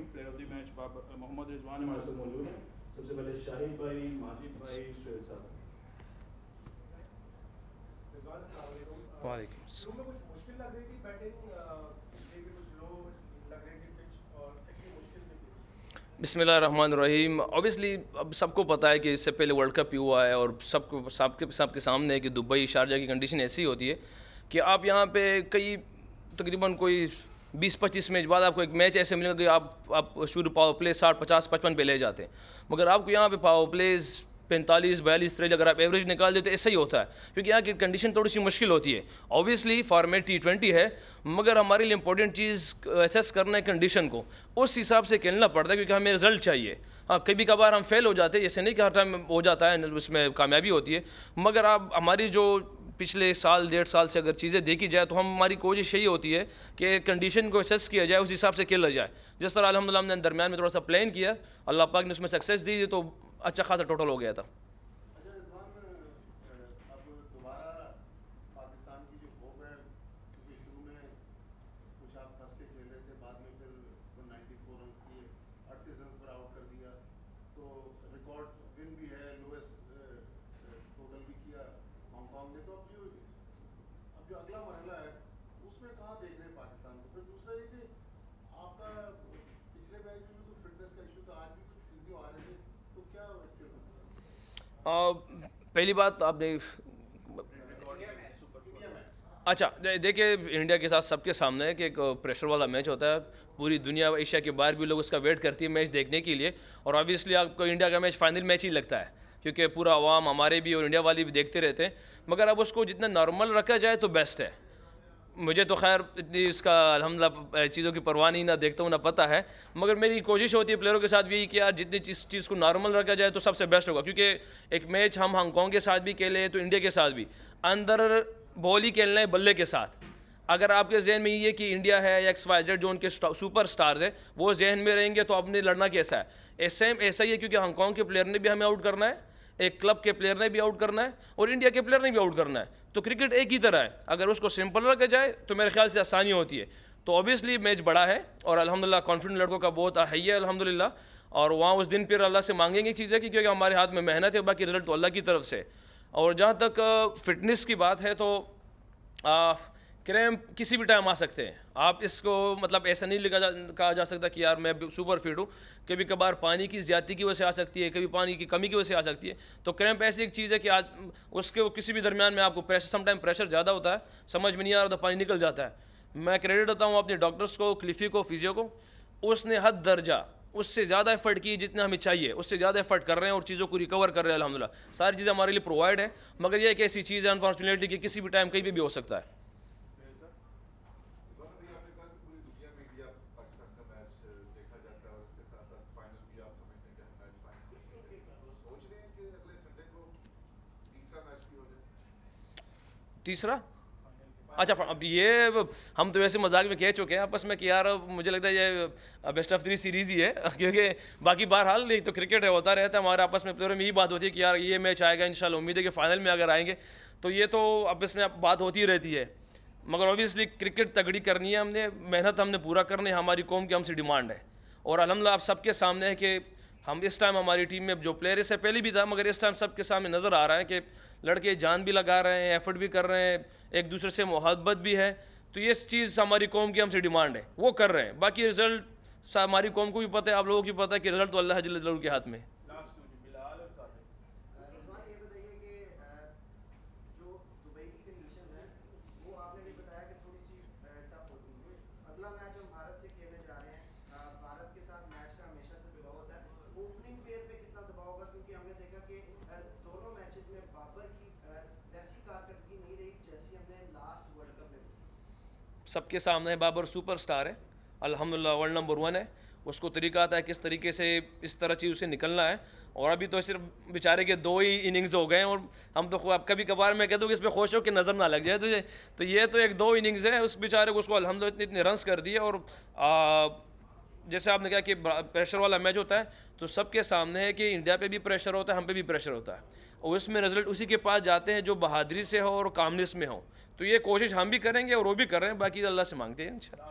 الرحیم. Player of the match محمد رضوان ہمارے ساتھ موجود ہیں. سب سے پہلے شاہد بھائی, ماجد بھائی, سہیل صاحب. وعلیکم السلام. میں کچھ مشکل لگ رہی تھی بیٹنگ, کچھ لو لگ رہی تھی پچ, اور کتنی مشکل تھی پچ؟ بسم اللہ الرحمن الرحیم. اوبیسلی اب سب کو پتہ ہے کہ اس سے پہلے ورلڈ کپ ہی ہوا ہے, اور سب کے سامنے ہے کہ دبئی شارجہ کی کنڈیشن ایسی ہوتی ہے کہ آپ یہاں پہ کئی تقریباً کوئی 20-25 میچ بعد آپ کو ایک میچ ایسے ملے گا کہ آپ شروع پاور پلے 60, 50, 55 پہ لے جاتے ہیں, مگر آپ کو یہاں پہ پاور پلیز 45, 42, 43 اگر آپ ایوریج نکال دیتے ایسا ہی ہوتا ہے, کیونکہ یہاں کی کنڈیشن تھوڑی سی مشکل ہوتی ہے. اوبیسلی فارمیٹ T20 ہے, مگر ہمارے لیے امپورٹنٹ چیز ایسیس کرنا ہے کنڈیشن کو, اس حساب سے کھیلنا پڑتا ہے, کیونکہ ہمیں رزلٹ چاہیے. ہاں کبھی کبھار ہم فیل ہو جاتے ہیں, ایسے نہیں کہ ہر ٹائم ہو جاتا ہے اس میں کامیابی ہوتی ہے, مگر آپ ہماری جو پچھلے سال 1.5 سال سے اگر چیزیں دیکھی جائے تو ہماری کوشش یہی ہوتی ہے کہ کنڈیشن کو اسیس کیا جائے, اس حساب سے کھیلا جائے. جس طرح الحمدللہ ہم نے درمیان میں تھوڑا سا پلان کیا, اللہ پاک نے اس میں سکسیس دی, تو اچھا خاصا ٹوٹل ہو گیا تھا. پہلی بات آپ نے اچھا دیکھیں, انڈیا کے ساتھ سب کے سامنے ہے کہ ایک پریشر والا میچ ہوتا ہے. پوری دنیا ایشیا کے باہر بھی لوگ اس کا ویٹ کرتی ہے میچ دیکھنے کے لیے, اور آبویسلی آپ کو انڈیا کا میچ فائنل میچ ہی لگتا ہے, کیونکہ پورا عوام ہمارے بھی اور انڈیا والی بھی دیکھتے رہتے ہیں. مگر اب اس کو جتنا نارمل رکھا جائے تو بیسٹ ہے. مجھے تو خیر اتنی اس کا الحمدللہ چیزوں کی پرواہ نہیں, نہ دیکھتا ہوں نہ پتہ ہے, مگر میری کوشش ہوتی ہے پلیئروں کے ساتھ بھی یہی کہ یار جتنی چیز کو نارمل رکھا جائے تو سب سے بیسٹ ہوگا. کیونکہ ایک میچ ہم ہانگ کانگ کے ساتھ بھی کھیلے تو انڈیا کے ساتھ بھی اندر بال ہی کھیلنا ہے بلے کے ساتھ. اگر آپ کے ذہن میں یہ ہے کہ انڈیا ہے یا XYZ جو ان کے سپر سٹارز ہیں وہ ذہن میں رہیں گے تو آپ نے لڑنا کیسا ہے. سیم ایسا ہی ہے, کیونکہ ہانگ کانگ کے پلیئر نے بھی ہمیں آؤٹ کرنا ہے, ایک کلب کے پلیئر نے بھی آؤٹ کرنا ہے, اور انڈیا کے پلیئر نے بھی آؤٹ کرنا ہے. تو کرکٹ ایک ہی طرح ہے, اگر اس کو سمپل رکھا جائے تو میرے خیال سے آسانی ہوتی ہے. تو اوبیسلی میچ بڑا ہے, اور الحمدللہ کانفیڈنٹ لڑکوں کا بہت ہے الحمدللہ, اور وہاں اس دن پھر اللہ سے مانگیں گے چیزیں کیونکہ ہمارے ہاتھ میں محنت ہے, باقی رزلٹ تو اللہ کی طرف سے. اور جہاں تک فٹنس کی بات ہے تو کریمپ کسی بھی ٹائم آ سکتے ہیں. آپ اس کو مطلب ایسا نہیں کہا جا سکتا کہ یار میں سپر فٹ ہوں. کبھی کبھار پانی کی زیادتی کی وجہ سے آ سکتی ہے, کبھی پانی کی کمی کی وجہ سے آ سکتی ہے. تو کریمپ ایسی ایک چیز ہے کہ آج اس کے کسی بھی درمیان میں آپ کو پریشر سم ٹائم پریشر زیادہ ہوتا ہے, سمجھ میں نہیں آ رہا تو پانی نکل جاتا ہے. میں کریڈٹ دیتا ہوں اپنے ڈاکٹرس کو, کلیفی کو, فیزیو کو, اس نے حد درجہ اس سے زیادہ ایفرٹ کی جتنا ہمیں چاہیے, اس سے زیادہ ایفرٹ کر رہے ہیں اور چیزوں کو ریکور کر رہے ہیں الحمدللہ. ساری چیزیں ہمارے لیے پرووائڈ ہیں, مگر یہ ایک ایسی چیز ہے انفارچونیٹلی کہ کسی بھی ٹائم کہیں بھی ہو سکتا ہے. تیسرا اچھا, اب یہ ہم تو ویسے مذاق میں کہہ چکے ہیں آپس میں کہ یار مجھے لگتا ہے یہ بیسٹ آف 3 سیریز ہی ہے, کیونکہ باقی بہرحال نہیں تو کرکٹ ہے ہوتا رہتا ہے ہمارے آپس میں پلیئروں میں یہی بات ہوتی ہے کہ یار یہ میچ آئے گا انشاءاللہ, امید ہے کہ فائنل میں اگر آئیں گے تو یہ تو آپس میں بات ہوتی رہتی ہے. مگر اوبیسلی کرکٹ تگڑی کرنی ہے, ہم نے محنت ہم نے پورا کرنی ہے, ہماری قوم کی ہم سے ڈیمانڈ ہے. اور الحمدللہ آپ سب کے سامنے ہے کہ ہم اس ٹائم ہماری ٹیم میں جو پلیئر اس سے پہلے بھی تھا, مگر اس ٹائم سب کے سامنے نظر آ رہا ہے کہ لڑکے جان بھی لگا رہے ہیں, ایفرٹ بھی کر رہے ہیں, ایک دوسرے سے محبت بھی ہے. تو یہ چیز ہماری قوم کی ہم سے ڈیمانڈ ہے, وہ کر رہے ہیں. باقی رزلٹ ہماری قوم کو بھی پتہ ہے, آپ لوگوں کو بھی پتہ ہے کہ رزلٹ تو اللہ جل جلالہ کے ہاتھ میں ہے. سب کے سامنے بابر سپر سٹار ہے الحمدللہ, ورلڈ نمبر 1 ہے. اس کو طریقہ آتا ہے کس طریقے سے اس طرح چیز سے نکلنا ہے. اور ابھی تو صرف بیچارے کے 2 ہی اننگز ہو گئے ہیں, اور ہم تو کبھی کبھار میں کہتا ہوں کہ اس پہ خوش ہو کہ نظر نہ لگ جائے تجھے, تو یہ تو ایک 2 اننگز ہیں اس بیچارے کو, اس کو الحمدللہ اتنے رنس کر دیے. اور جیسے آپ نے کہا کہ پریشر والا میچ ہوتا ہے تو سب کے سامنے ہے کہ انڈیا پہ بھی پریشر ہوتا ہے, ہم پہ بھی پریشر ہوتا ہے, اور اس میں رزلٹ اسی کے پاس جاتے ہیں جو بہادری سے ہو اور کامنس میں ہو. تو یہ کوشش ہم بھی کریں گے اور وہ بھی کر رہے ہیں, باقی اللہ سے مانگتے ہیں انشاءاللہ.